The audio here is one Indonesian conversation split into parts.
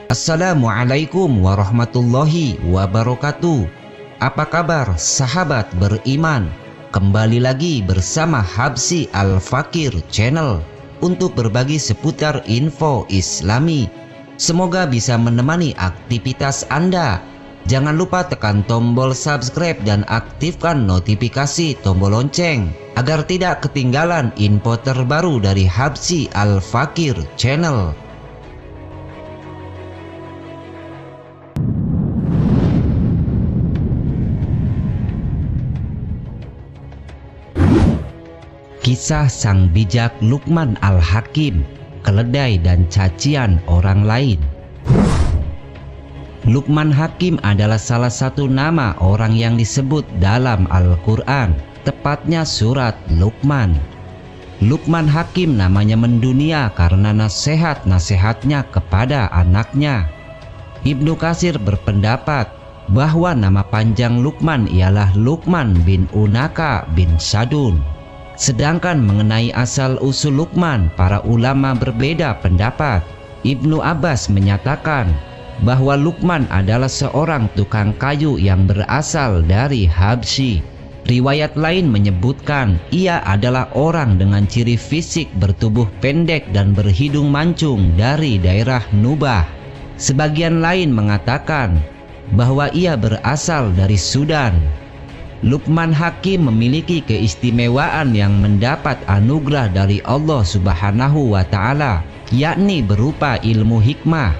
Assalamualaikum warahmatullahi wabarakatuh. Apa kabar sahabat beriman? Kembali lagi bersama Habsy Al-Fakir Channel untuk berbagi seputar info Islami. Semoga bisa menemani aktivitas Anda. Jangan lupa tekan tombol subscribe dan aktifkan notifikasi tombol lonceng agar tidak ketinggalan info terbaru dari Habsy Al-Fakir Channel. Kisah sang bijak Luqman Al-Hakim, keledai dan cacian orang lain. Luqman Hakim adalah salah satu nama orang yang disebut dalam Al-Quran, tepatnya surat Luqman. Luqman Hakim namanya mendunia karena nasihat-nasihatnya kepada anaknya. Ibnu Katsir berpendapat bahwa nama panjang Luqman ialah Luqman bin Unaka bin Sadun. Sedangkan mengenai asal-usul Luqman, para ulama berbeda pendapat. Ibnu Abbas menyatakan bahwa Luqman adalah seorang tukang kayu yang berasal dari Habsyi. Riwayat lain menyebutkan ia adalah orang dengan ciri fisik bertubuh pendek dan berhidung mancung dari daerah Nubah. Sebagian lain mengatakan bahwa ia berasal dari Sudan. Luqman Hakim memiliki keistimewaan yang mendapat anugerah dari Allah Subhanahu wa Ta'ala, yakni berupa ilmu hikmah.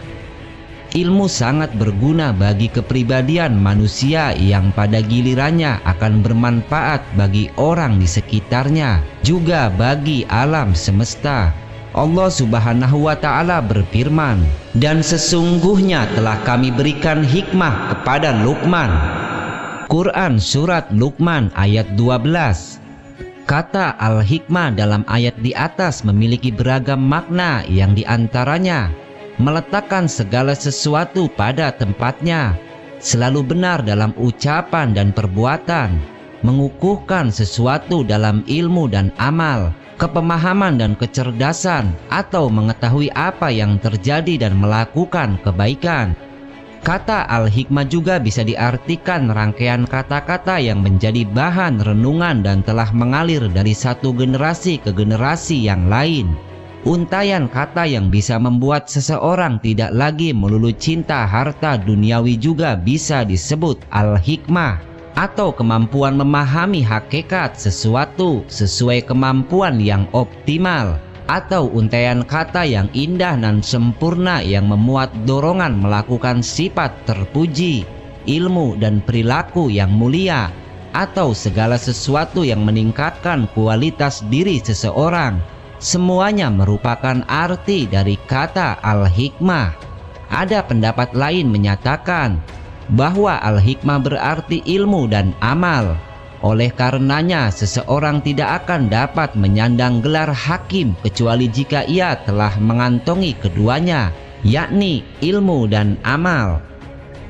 Ilmu sangat berguna bagi kepribadian manusia yang pada gilirannya akan bermanfaat bagi orang di sekitarnya, juga bagi alam semesta. Allah Subhanahu wa Ta'ala berfirman, "Dan sesungguhnya telah kami berikan hikmah kepada Luqman." Quran Surat Luqman ayat 12. Kata al-hikmah dalam ayat di atas memiliki beragam makna yang diantaranya meletakkan segala sesuatu pada tempatnya, selalu benar dalam ucapan dan perbuatan, mengukuhkan sesuatu dalam ilmu dan amal, kepemahaman dan kecerdasan, atau mengetahui apa yang terjadi dan melakukan kebaikan. Kata al-hikmah juga bisa diartikan rangkaian kata-kata yang menjadi bahan renungan dan telah mengalir dari satu generasi ke generasi yang lain. Untaian kata yang bisa membuat seseorang tidak lagi melulu cinta harta duniawi juga bisa disebut al-hikmah, atau kemampuan memahami hakikat sesuatu sesuai kemampuan yang optimal, atau untaian kata yang indah dan sempurna yang memuat dorongan melakukan sifat terpuji, ilmu dan perilaku yang mulia, atau segala sesuatu yang meningkatkan kualitas diri seseorang. Semuanya merupakan arti dari kata al-hikmah. Ada pendapat lain menyatakan bahwa al-hikmah berarti ilmu dan amal. Oleh karenanya seseorang tidak akan dapat menyandang gelar hakim kecuali jika ia telah mengantongi keduanya, yakni ilmu dan amal.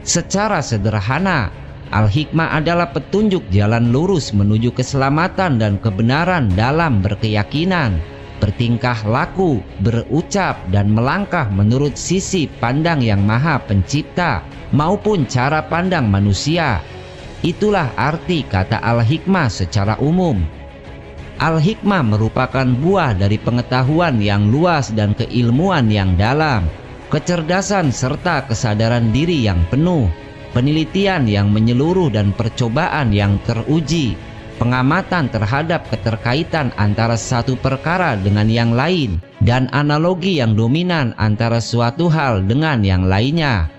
Secara sederhana, al-hikmah adalah petunjuk jalan lurus menuju keselamatan dan kebenaran dalam berkeyakinan, bertingkah laku, berucap dan melangkah menurut sisi pandang yang Maha Pencipta maupun cara pandang manusia. Itulah arti kata al-hikmah secara umum. Al-hikmah merupakan buah dari pengetahuan yang luas dan keilmuan yang dalam, kecerdasan serta kesadaran diri yang penuh, penelitian yang menyeluruh dan percobaan yang teruji, pengamatan terhadap keterkaitan antara satu perkara dengan yang lain, dan analogi yang dominan antara suatu hal dengan yang lainnya.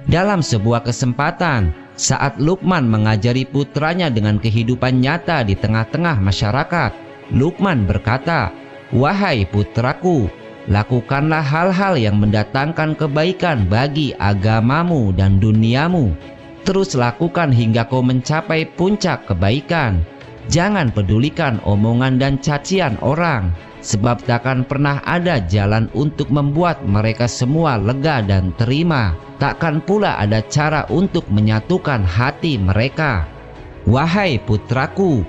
Dalam sebuah kesempatan, saat Luqman mengajari putranya dengan kehidupan nyata di tengah-tengah masyarakat, Luqman berkata, "Wahai putraku, Lakukanlah hal-hal yang mendatangkan kebaikan bagi agamamu dan duniamu. Terus lakukan hingga kau mencapai puncak kebaikan. Jangan pedulikan omongan dan cacian orang, sebab takkan pernah ada jalan untuk membuat mereka semua lega dan terima. Takkan pula ada cara untuk menyatukan hati mereka. Wahai putraku,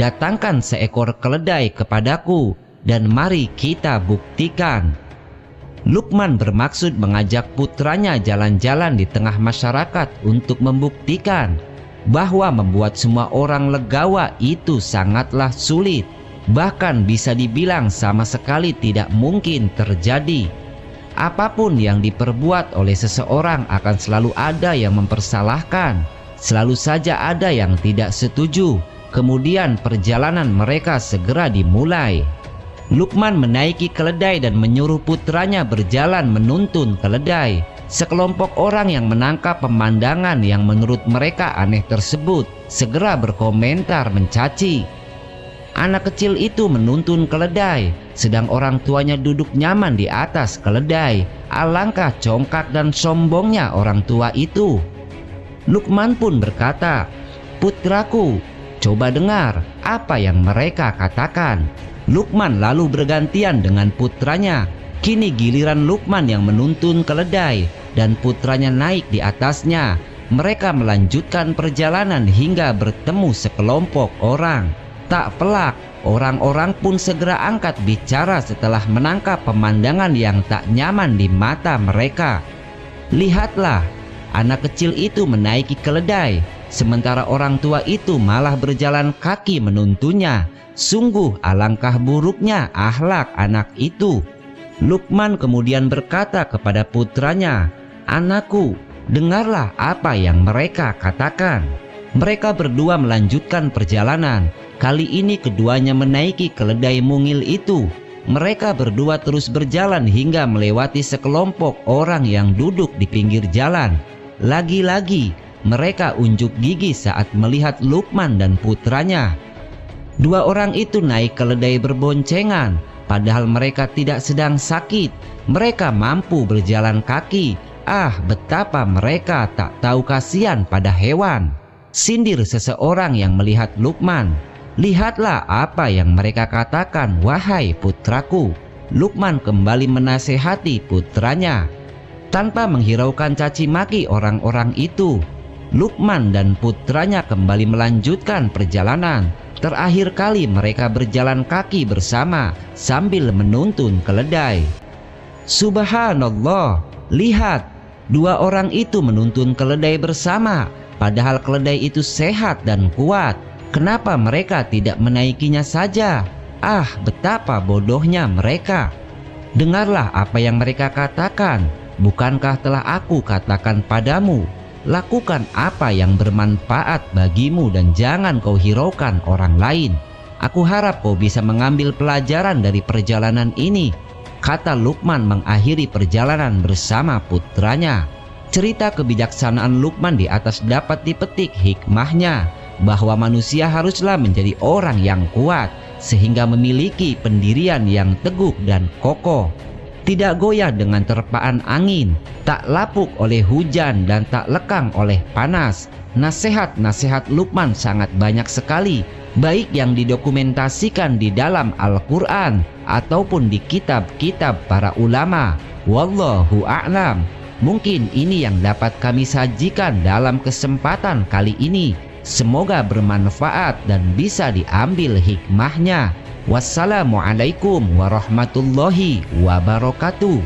datangkan seekor keledai kepadaku, dan mari kita buktikan. Luqman bermaksud mengajak putranya jalan-jalan di tengah masyarakat untuk membuktikan bahwa membuat semua orang legawa itu sangatlah sulit, bahkan bisa dibilang sama sekali tidak mungkin terjadi. Apapun yang diperbuat oleh seseorang akan selalu ada yang mempersalahkan, selalu saja ada yang tidak setuju. Kemudian perjalanan mereka segera dimulai. Luqman menaiki keledai dan menyuruh putranya berjalan menuntun keledai. Sekelompok orang yang menangkap pemandangan yang menurut mereka aneh tersebut segera berkomentar mencaci. Anak kecil itu menuntun keledai, sedang orang tuanya duduk nyaman di atas keledai. Alangkah congkak dan sombongnya orang tua itu. Luqman pun berkata, "Putraku, coba dengar apa yang mereka katakan." Luqman lalu bergantian dengan putranya. Kini giliran Luqman yang menuntun keledai dan putranya naik di atasnya. Mereka melanjutkan perjalanan hingga bertemu sekelompok orang. Tak pelak, orang-orang pun segera angkat bicara setelah menangkap pemandangan yang tak nyaman di mata mereka. Lihatlah, anak kecil itu menaiki keledai, sementara orang tua itu malah berjalan kaki menuntunnya. Sungguh alangkah buruknya akhlak anak itu. Luqman kemudian berkata kepada putranya, "Anakku, dengarlah apa yang mereka katakan." Mereka berdua melanjutkan perjalanan. Kali ini keduanya menaiki keledai mungil itu. Mereka berdua terus berjalan hingga melewati sekelompok orang yang duduk di pinggir jalan. Lagi-lagi mereka unjuk gigi saat melihat Luqman dan putranya. Dua orang itu naik keledai berboncengan. Padahal mereka tidak sedang sakit, mereka mampu berjalan kaki. Ah, betapa mereka tak tahu kasihan pada hewan. Sindir seseorang yang melihat Luqman. Lihatlah apa yang mereka katakan, wahai putraku. Luqman kembali menasehati putranya. Tanpa menghiraukan caci maki orang-orang itu, Luqman dan putranya kembali melanjutkan perjalanan. Terakhir kali mereka berjalan kaki bersama sambil menuntun keledai. Subhanallah, lihat, dua orang itu menuntun keledai bersama, padahal keledai itu sehat dan kuat. Kenapa mereka tidak menaikinya saja? Ah, betapa bodohnya mereka. Dengarlah apa yang mereka katakan. Bukankah telah aku katakan padamu, lakukan apa yang bermanfaat bagimu dan jangan kau hiraukan orang lain. Aku harap kau bisa mengambil pelajaran dari perjalanan ini, kata Luqman mengakhiri perjalanan bersama putranya. Cerita kebijaksanaan Luqman di atas dapat dipetik hikmahnya, bahwa manusia haruslah menjadi orang yang kuat, sehingga memiliki pendirian yang teguh dan kokoh. Tidak goyah dengan terpaan angin, tak lapuk oleh hujan dan tak lekang oleh panas. Nasihat-nasihat Luqman sangat banyak sekali, baik yang didokumentasikan di dalam Al-Quran ataupun di kitab-kitab para ulama. Wallahu a'lam. Mungkin ini yang dapat kami sajikan dalam kesempatan kali ini. Semoga bermanfaat dan bisa diambil hikmahnya. Wassalamualaikum warahmatullahi wabarakatuh.